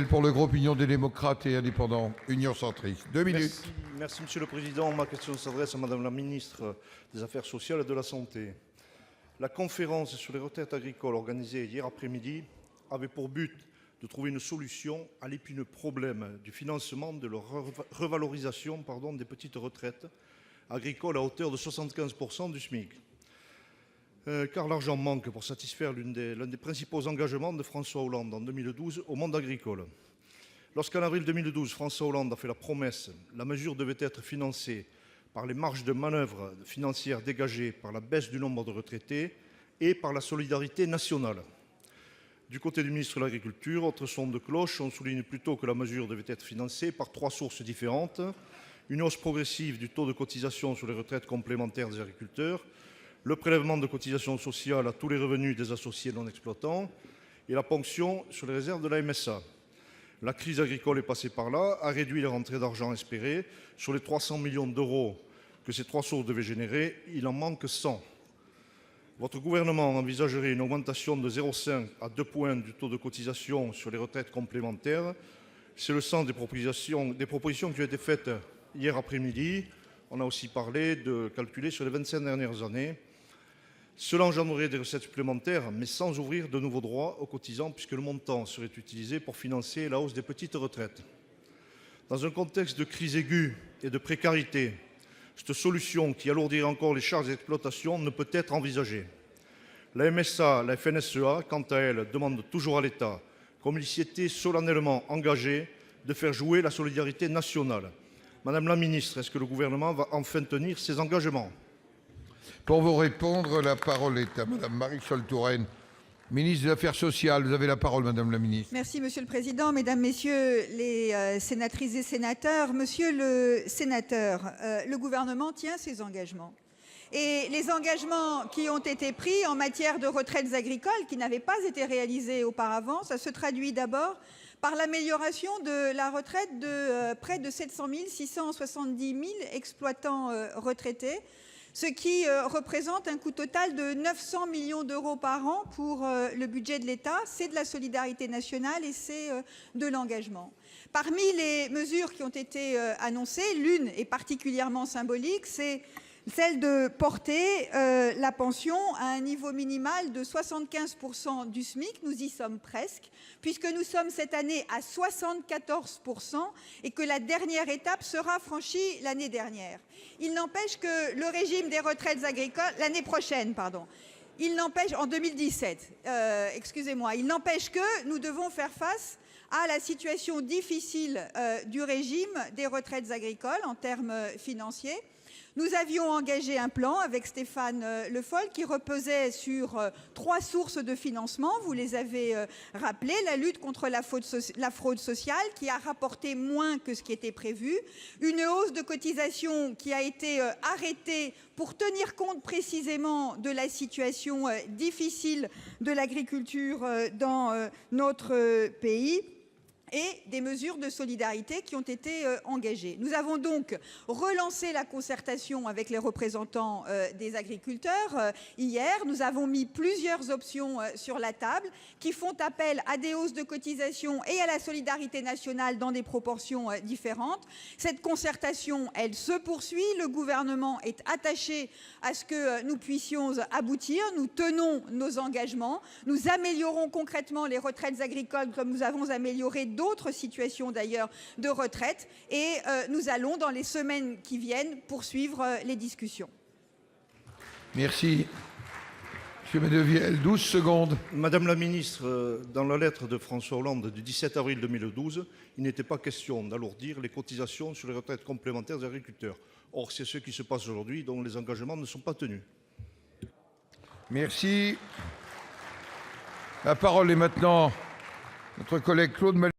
Pour le groupe Union des démocrates et indépendants, Union centriste. 2 minutes. Merci, Monsieur le Président. Ma question s'adresse à Madame la ministre des Affaires sociales et de la Santé. La conférence sur les retraites agricoles organisée hier après-midi avait pour but de trouver une solution à l'épineux problème du financement de leur revalorisation des petites retraites agricoles à hauteur de 75% du SMIC. Car l'argent manque pour satisfaire l'un des principaux engagements de François Hollande en 2012 au monde agricole. Lorsqu'en avril 2012, François Hollande a fait la promesse, la mesure devait être financée par les marges de manœuvre financières dégagées par la baisse du nombre de retraités et par la solidarité nationale. Du côté du ministre de l'Agriculture, autre son de cloche, on souligne plutôt que la mesure devait être financée par 3 sources différentes: une hausse progressive du taux de cotisation sur les retraites complémentaires des agriculteurs, le prélèvement de cotisations sociales à tous les revenus des associés non exploitants et la ponction sur les réserves de la MSA. La crise agricole est passée par là, a réduit les rentrées d'argent espérées. Sur les 300 millions d'euros que ces 3 sources devaient générer, il en manque 100. Votre gouvernement envisagerait une augmentation de 0,5 à 2 points du taux de cotisation sur les retraites complémentaires. C'est le sens des propositions qui ont été faites hier après-midi. On a aussi parlé de calculer sur les 25 dernières années. Cela engendrerait des recettes supplémentaires, mais sans ouvrir de nouveaux droits aux cotisants, puisque le montant serait utilisé pour financer la hausse des petites retraites. Dans un contexte de crise aiguë et de précarité, cette solution qui alourdirait encore les charges d'exploitation ne peut être envisagée. La MSA, la FNSEA, quant à elle, demandent toujours à l'État, comme il s'y était solennellement engagé, de faire jouer la solidarité nationale. Madame la ministre, est-ce que le gouvernement va enfin tenir ses engagements ? Pour vous répondre, la parole est à Madame Marisol Touraine, ministre des Affaires sociales. Vous avez la parole, Madame la ministre. Merci, Monsieur le Président. Mesdames, Messieurs les sénatrices et sénateurs, Monsieur le sénateur, le gouvernement tient ses engagements. Et les engagements qui ont été pris en matière de retraites agricoles, qui n'avaient pas été réalisés auparavant, ça se traduit d'abord par l'amélioration de la retraite de près de 700 000, 670 000 exploitants retraités, ce qui représente un coût total de 900 millions d'euros par an pour le budget de l'État. C'est de la solidarité nationale et c'est de l'engagement. Parmi les mesures qui ont été annoncées, l'une est particulièrement symbolique, c'est celle de porter la pension à un niveau minimal de 75% du SMIC. Nous y sommes presque, puisque nous sommes cette année à 74% et que la dernière étape sera franchie l'année dernière. Il n'empêche que le régime des retraites agricoles, l'année prochaine, pardon, il n'empêche, en 2017, il n'empêche que nous devons faire face à la situation difficile du régime des retraites agricoles en termes financiers. Nous avions engagé un plan avec Stéphane Le Foll qui reposait sur 3 sources de financement. Vous les avez rappelées. La lutte contre la fraude sociale qui a rapporté moins que ce qui était prévu. Une hausse de cotisation qui a été arrêtée pour tenir compte précisément de la situation difficile de l'agriculture dans notre pays. Et des mesures de solidarité qui ont été engagées. Nous avons donc relancé la concertation avec les représentants des agriculteurs hier. Nous avons mis plusieurs options sur la table qui font appel à des hausses de cotisation et à la solidarité nationale dans des proportions différentes. Cette concertation, elle se poursuit. Le gouvernement est attaché à ce que nous puissions aboutir. Nous tenons nos engagements. Nous améliorons concrètement les retraites agricoles comme nous avons amélioré d'autres situations d'ailleurs de retraite et nous allons dans les semaines qui viennent poursuivre les discussions. Merci. Monsieur Medevielle, 12 secondes. Madame la ministre, dans la lettre de François Hollande du 17 avril 2012, il n'était pas question d'alourdir les cotisations sur les retraites complémentaires des agriculteurs. Or, c'est ce qui se passe aujourd'hui, dont les engagements ne sont pas tenus. Merci. La parole est maintenant à notre collègue Claude Malhuret.